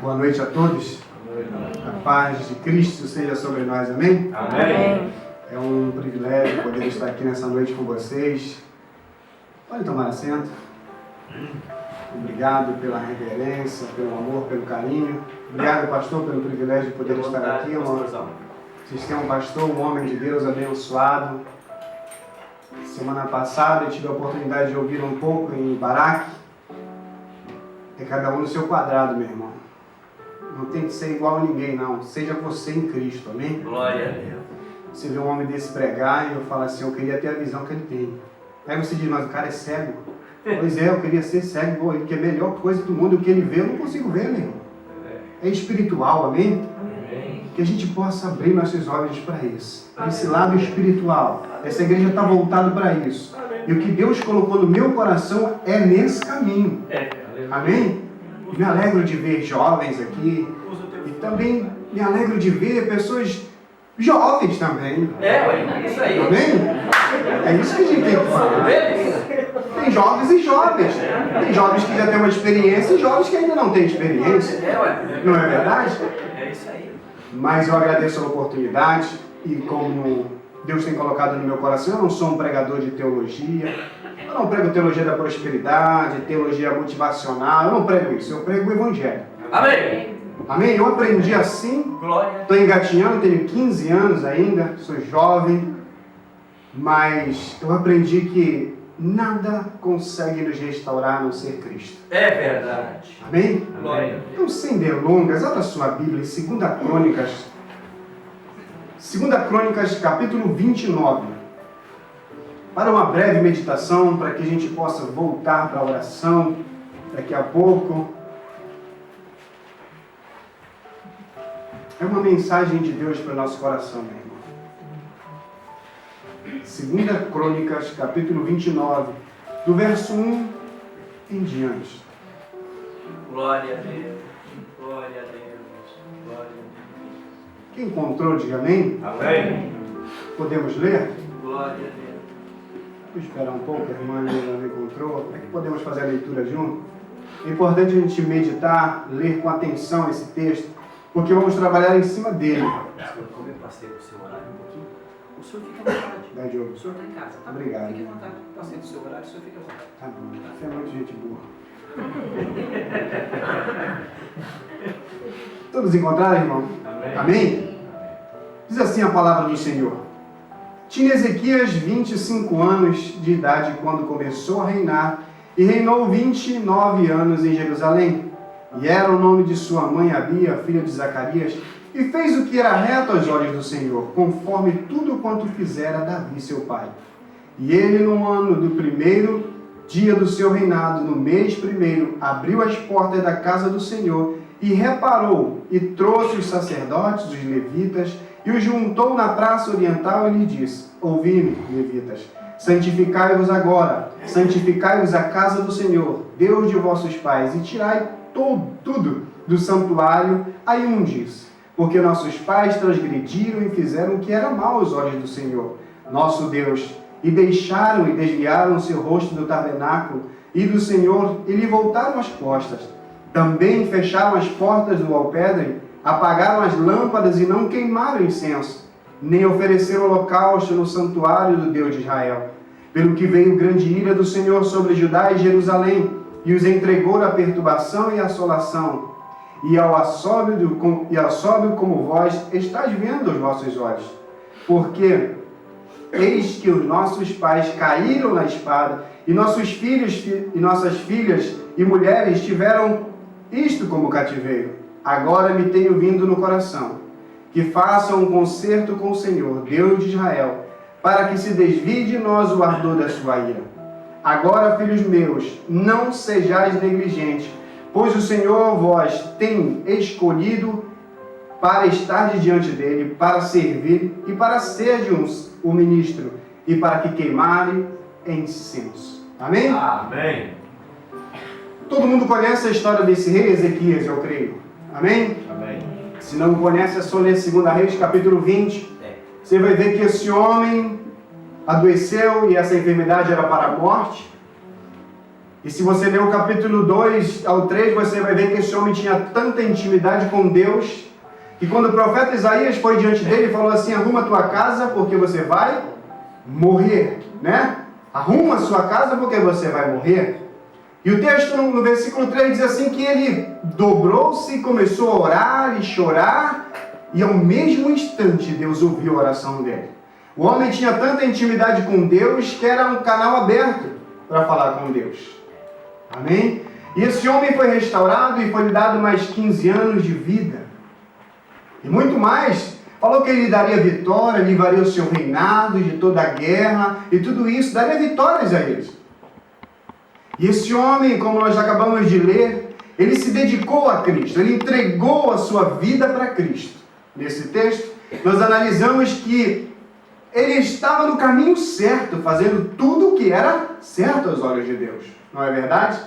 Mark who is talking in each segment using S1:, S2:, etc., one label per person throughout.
S1: Boa noite a todos. A paz de Cristo seja sobre nós, amém?
S2: Amém.
S1: É um privilégio poder estar aqui nessa noite com vocês. Podem tomar assento. Obrigado pela reverência, pelo amor, pelo carinho. Obrigado, pastor, pelo privilégio de poder estar aqui. Vocês têm um pastor, um homem de Deus abençoado. Semana passada eu tive a oportunidade de ouvir um pouco em Baraque. É cada um no seu quadrado, meu irmão. Não tem que ser igual a ninguém, não. Seja você em Cristo, amém?
S2: Glória a Deus.
S1: Você vê um homem desse pregar e eu falo assim, eu queria ter a visão que ele tem. Aí você diz, mas o cara é cego. Pois é, eu queria ser cego, que é a melhor coisa do mundo. O que ele vê, eu não consigo ver, meu irmão. É espiritual, amém?
S2: Amém.
S1: Que a gente possa abrir nossos olhos para isso. Para esse lado espiritual. Essa igreja está voltada para isso. E o que Deus colocou no meu coração é nesse caminho. Amém? Me alegro de ver jovens aqui. E também me alegro de ver pessoas jovens também.
S2: É isso aí.
S1: Amém? É isso que a gente tem que falar. Tem jovens e jovens. Tem jovens que já têm uma experiência e jovens que ainda não têm experiência. Não é verdade?
S2: É isso aí.
S1: Mas eu agradeço a oportunidade e como Deus tem colocado no meu coração, eu não sou um pregador de teologia. Eu não prego teologia da prosperidade, teologia motivacional. Eu não prego isso. Eu prego o evangelho.
S2: Amém.
S1: Amém? Eu aprendi assim.
S2: Glória.
S1: Estou engatinhando, tenho 15 anos ainda, sou jovem. Mas eu aprendi que nada consegue nos restaurar a não ser Cristo.
S2: É verdade.
S1: Amém?
S2: Glória.
S1: Então, sem delongas, abra sua Bíblia em 2 Crônicas, capítulo 29. Para uma breve meditação, para que a gente possa voltar para a oração daqui a pouco. É uma mensagem de Deus para o nosso coração, meu irmão. 2 Crônicas, capítulo 29, do verso 1 em diante.
S2: Glória a Deus. Glória a Deus. Glória a Deus.
S1: Quem encontrou, diga amém.
S2: Amém.
S1: Podemos ler?
S2: Glória a Deus.
S1: Vou esperar um pouco, a irmã ainda não encontrou. É que podemos fazer a leitura junto. É importante a gente meditar, ler com atenção esse texto, porque vamos trabalhar em cima dele.
S2: Como eu passei o seu horário um pouquinho, o senhor fica à vontade.
S1: Vai, Diogo.
S2: O senhor está em casa, tá?
S1: Obrigado.
S2: Fique à vontade. Passei do seu horário, o senhor fica à vontade.
S1: Tá bom. Você é muito gente boa. Todos encontraram, irmão?
S2: Amém.
S1: Amém? Diz assim a palavra do Senhor. Tinha Ezequias 25 anos de idade quando começou a reinar e reinou 29 anos em Jerusalém. E era o nome de sua mãe Abia, filha de Zacarias, e fez o que era reto aos olhos do Senhor, conforme tudo quanto fizera Davi seu pai. E ele, no ano do primeiro dia do seu reinado, no mês primeiro, abriu as portas da casa do Senhor e reparou, e trouxe os sacerdotes, os levitas, e os juntou na praça oriental e lhe disse: ouvi-me, levitas, santificai-vos agora, santificai-vos a casa do Senhor, Deus de vossos pais, e tirai tudo do santuário a imundícia, porque nossos pais transgrediram e fizeram o que era mal aos olhos do Senhor, nosso Deus, e deixaram e desviaram seu rosto do tabernáculo e do Senhor, e lhe voltaram as costas. Também fecharam as portas do alpendre, apagaram as lâmpadas e não queimaram incenso, nem ofereceram holocausto no santuário do Deus de Israel. Pelo que veio grande ira do Senhor sobre Judá e Jerusalém, e os entregou à perturbação e assolação, e ao assóbio como vós estáis vendo os vossos olhos. Porque eis que os nossos pais caíram na espada, e nossos filhos e nossas filhas e mulheres tiveram isto como cativeiro. Agora me tenho vindo no coração, que façam um concerto com o Senhor, Deus de Israel, para que se desvie de nós o ardor da sua ira. Agora, filhos meus, não sejais negligentes, pois o Senhor vós tem escolhido para estar diante dele, para servir e para ser o ministro, e para que queimarem incenso. Amém?
S2: Amém.
S1: Todo mundo conhece a história desse rei Ezequias, eu creio. Amém?
S2: Amém.
S1: Se não conhece, é só ler 2 Reis, capítulo 20. Você vai ver que esse homem adoeceu e essa enfermidade era para a morte. E se você ler o capítulo 2 ao 3, você vai ver que esse homem tinha tanta intimidade com Deus, que quando o profeta Isaías foi diante dele e falou assim: arruma a tua casa porque você vai morrer, né? Arruma a sua casa porque você vai morrer. E o texto no versículo 3 diz assim que ele dobrou-se e começou a orar e chorar, e ao mesmo instante Deus ouviu a oração dele. O homem tinha tanta intimidade com Deus que era um canal aberto para falar com Deus. Amém? E esse homem foi restaurado e foi lhe dado mais 15 anos de vida. E muito mais, falou que ele daria vitória, livraria o seu reinado de toda a guerra e tudo isso, daria vitórias a eles. E esse homem, como nós acabamos de ler, ele se dedicou a Cristo, ele entregou a sua vida para Cristo. Nesse texto, nós analisamos que ele estava no caminho certo, fazendo tudo o que era certo aos olhos de Deus. Não é verdade?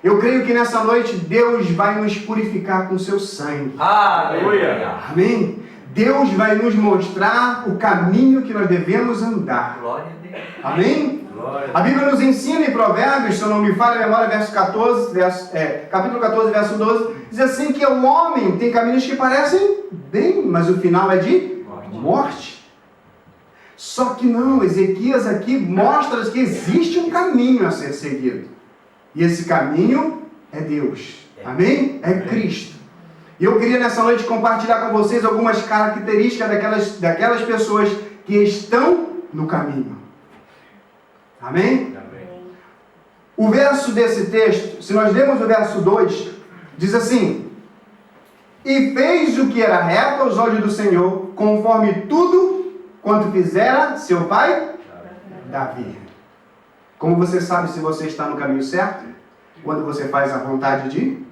S1: Eu creio que nessa noite Deus vai nos purificar com seu sangue.
S2: Aleluia!
S1: Amém? Deus vai nos mostrar o caminho que nós devemos andar.
S2: Glória a Deus.
S1: Amém?
S2: Glória.
S1: A Bíblia nos ensina em Provérbios, se eu não me falha a memória, capítulo 14, verso 12, diz assim que o homem tem caminhos que parecem bem, mas o final é de morte. Só que não, Ezequias aqui mostra que existe um caminho a ser seguido. E esse caminho é Deus. Amém? É Cristo. E eu queria nessa noite compartilhar com vocês algumas características daquelas pessoas que estão no caminho. Amém? O verso desse texto, se nós lermos o verso 2, diz assim: e fez o que era reto aos olhos do Senhor, conforme tudo quanto fizera seu pai Davi. Como você sabe se você está no caminho certo? Quando você faz a vontade de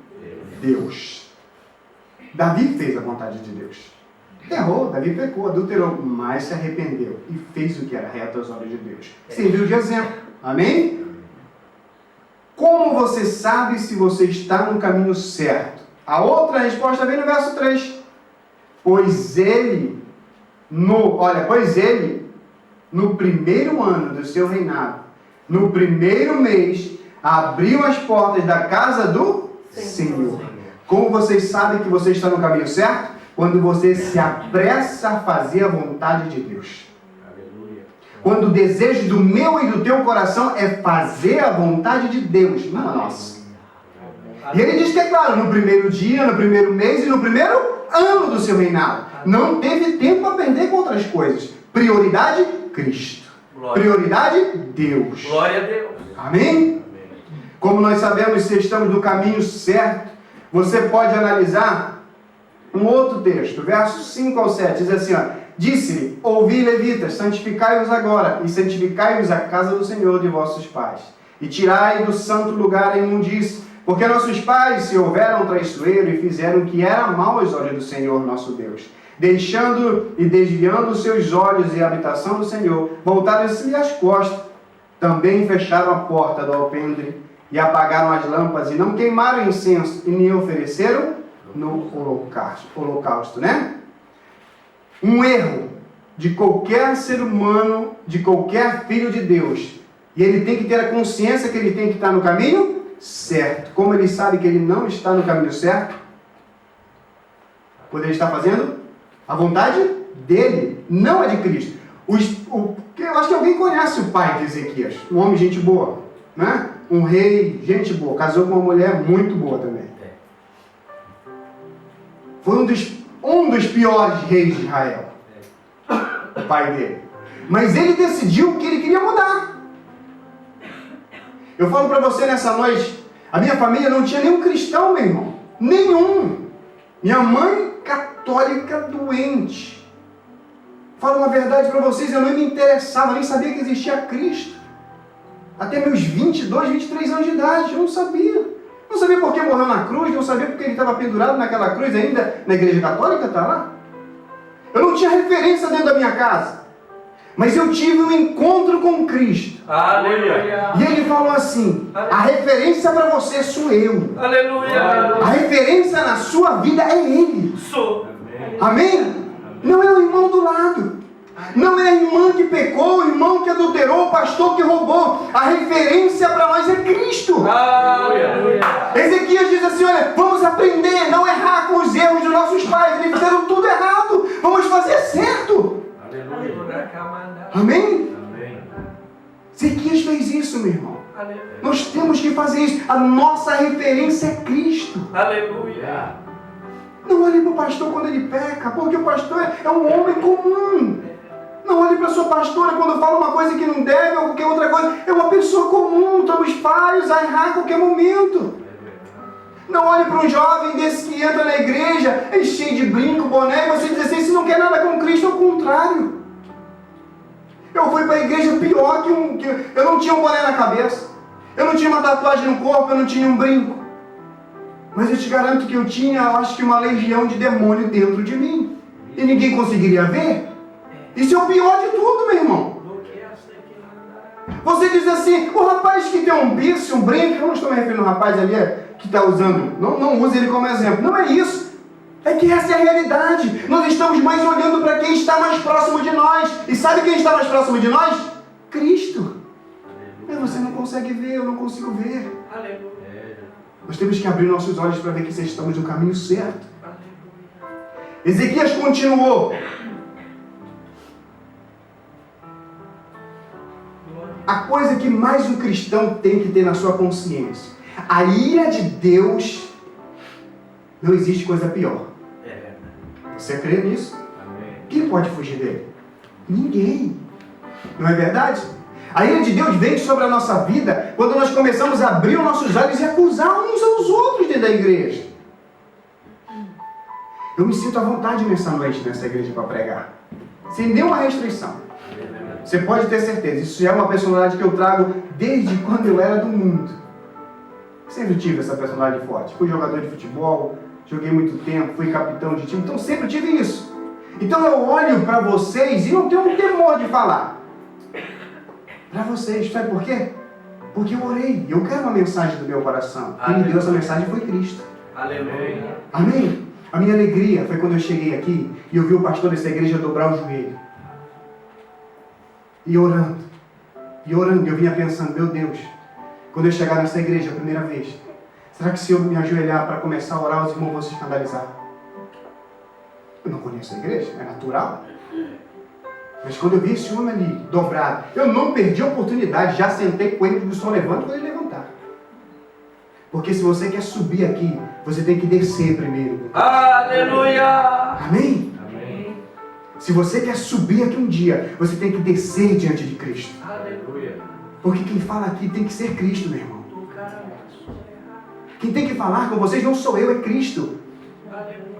S1: Deus. Davi fez a vontade de Deus. Errou, Davi pecou, adulterou, mas se arrependeu e fez o que era reto aos olhos de Deus. Serviu de exemplo. Amém? Como você sabe se você está no caminho certo? A outra resposta vem no verso 3. Pois ele, no primeiro ano do seu reinado, no primeiro mês, abriu as portas da casa do Senhor. Como vocês sabem que você está no caminho certo? Quando você se apressa a fazer a vontade de Deus. Aleluia. Quando o desejo do meu e do teu coração é fazer a vontade de Deus, não a nossa. E ele diz que é claro, no primeiro dia, no primeiro mês e no primeiro ano do seu reinado. Não teve tempo a perder com outras coisas. Prioridade, Cristo. Glória. Prioridade, Deus.
S2: Glória a Deus.
S1: Amém? Como nós sabemos se estamos no caminho certo, você pode analisar um outro texto, versos 5 ao 7, diz assim, ó: disse-lhe, ouvi levitas, santificai-vos agora, e santificai-vos a casa do Senhor de vossos pais, e tirai do santo lugar a imundície, porque nossos pais se houveram traiçoeiro e fizeram o que era mal aos olhos do Senhor nosso Deus, deixando e desviando os seus olhos e a habitação do Senhor, voltaram-se-lhe as costas, também fecharam a porta do alpendre, e apagaram as lâmpadas, e não queimaram incenso, e nem ofereceram no holocausto, né? Um erro de qualquer ser humano, de qualquer filho de Deus, e ele tem que ter a consciência que ele tem que estar no caminho certo. Como ele sabe que ele não está no caminho certo? Quando ele está fazendo a vontade dele, não a de Cristo. Eu acho que alguém conhece o pai de Ezequias, um homem gente boa, né? Um rei, gente boa, casou com uma mulher muito boa também. Foi um dos piores reis de Israel, o pai dele. Mas ele decidiu que ele queria mudar. Eu falo para você nessa noite, a minha família não tinha nenhum cristão, meu irmão. Nenhum. Minha mãe católica doente. Falo uma verdade para vocês, eu não me interessava, nem sabia que existia Cristo. Até meus 22, 23 anos de idade, eu não sabia. Não sabia por que morreu na cruz, não sabia porque ele estava pendurado naquela cruz ainda na igreja católica, está lá. Eu não tinha referência dentro da minha casa. Mas eu tive um encontro com Cristo.
S2: Aleluia.
S1: E ele falou assim, a referência para você sou eu.
S2: Aleluia.
S1: A referência na sua vida é Ele.
S2: Sou.
S1: Amém? Não é o irmão do lado. Não é a irmã que pecou, o irmão que adulterou, o pastor que roubou. A referência para nós é Cristo.
S2: Aleluia.
S1: Ezequias diz assim, olha, vamos aprender, não errar com os erros dos nossos pais. Eles fizeram tudo errado, vamos fazer certo.
S2: Aleluia.
S1: Amém?
S2: Amém.
S1: Ezequias fez isso, meu irmão.
S2: Aleluia.
S1: Nós temos que fazer isso. A nossa referência é Cristo.
S2: Aleluia.
S1: Não olhe para o pastor quando ele peca, porque o pastor é um homem comum. Não olhe para a sua pastora quando fala uma coisa que não deve ou qualquer outra coisa. É uma pessoa comum, estamos falhos a errar a qualquer momento. Não olhe para um jovem desse que entra na igreja, é cheio de brinco, boné, e você diz assim, se não quer nada com Cristo, ao contrário. Eu fui para a igreja pior que eu não tinha um boné na cabeça. Eu não tinha uma tatuagem no corpo, eu não tinha um brinco. Mas eu te garanto que eu tinha, acho que uma legião de demônio dentro de mim. E ninguém conseguiria ver. Isso é o pior de tudo, meu irmão. Você diz assim, o rapaz que tem um piercing, um brinco, eu não estou me referindo ao rapaz ali que está usando, não use ele como exemplo. Não é isso. É que essa é a realidade. Nós estamos mais olhando para quem está mais próximo de nós. E sabe quem está mais próximo de nós? Cristo. Mas você não consegue ver, eu não consigo ver.
S2: Aleluia.
S1: Nós temos que abrir nossos olhos para ver que estamos no caminho certo. Ezequias continuou. A coisa que mais um cristão tem que ter na sua consciência. A ira de Deus, não existe coisa pior. Você crê nisso?
S2: Amém.
S1: Quem pode fugir dele? Ninguém. Não é verdade? A ira de Deus vem sobre a nossa vida quando nós começamos a abrir os nossos olhos e acusar uns aos outros dentro da igreja. Eu me sinto à vontade nessa noite, nessa igreja, para pregar. Sem nenhuma restrição. Você pode ter certeza, isso é uma personalidade que eu trago desde quando eu era do mundo. Sempre tive essa personalidade forte. Fui jogador de futebol, joguei muito tempo, fui capitão de time, então sempre tive isso. Então eu olho para vocês e não tenho um temor de falar. Para vocês, sabe por quê? Porque eu orei, eu quero uma mensagem do meu coração. Quem me deu essa mensagem foi Cristo.
S2: Aleluia.
S1: Amém? A minha alegria foi quando eu cheguei aqui e eu vi o pastor dessa igreja dobrar o joelho. E orando, eu vinha pensando, meu Deus, quando eu chegar nessa igreja a primeira vez, será que se eu me ajoelhar para começar a orar, os irmãos vão se escandalizar? Eu não conheço a igreja, é natural. Mas quando eu vi esse homem ali, dobrado, eu não perdi a oportunidade, já sentei com ele, porque só levanta quando ele levantar. Porque se você quer subir aqui, você tem que descer primeiro.
S2: Aleluia.
S1: Amém?
S2: Amém.
S1: Se você quer subir aqui um dia, você tem que descer diante de Cristo.
S2: Aleluia.
S1: Porque quem fala aqui tem que ser Cristo, meu irmão. Quem tem que falar com vocês não sou eu, é Cristo.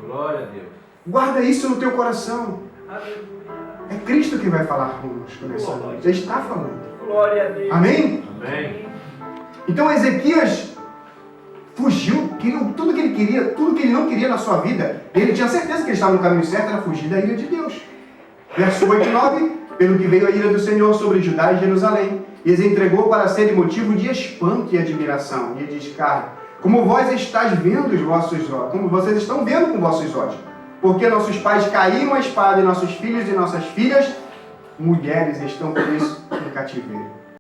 S2: Glória a Deus.
S1: Guarda isso no teu coração.
S2: Aleluia.
S1: É Cristo quem vai falar conosco nessa noite. Já está falando.
S2: Glória a Deus.
S1: Amém?
S2: Amém.
S1: Então Ezequias fugiu, tudo que ele queria, tudo que ele não queria na sua vida, ele tinha certeza que ele estava no caminho certo, era fugir da ira de Deus. Verso 8 e 9, pelo que veio a ira do Senhor sobre Judá e Jerusalém, e os entregou para serem motivo de espanto e admiração. E ele diz, cara, como vós estáis vendo os vossos olhos, como vocês estão vendo com vossos olhos, porque nossos pais caíram a espada e nossos filhos e nossas filhas, mulheres estão por isso em cativeiro.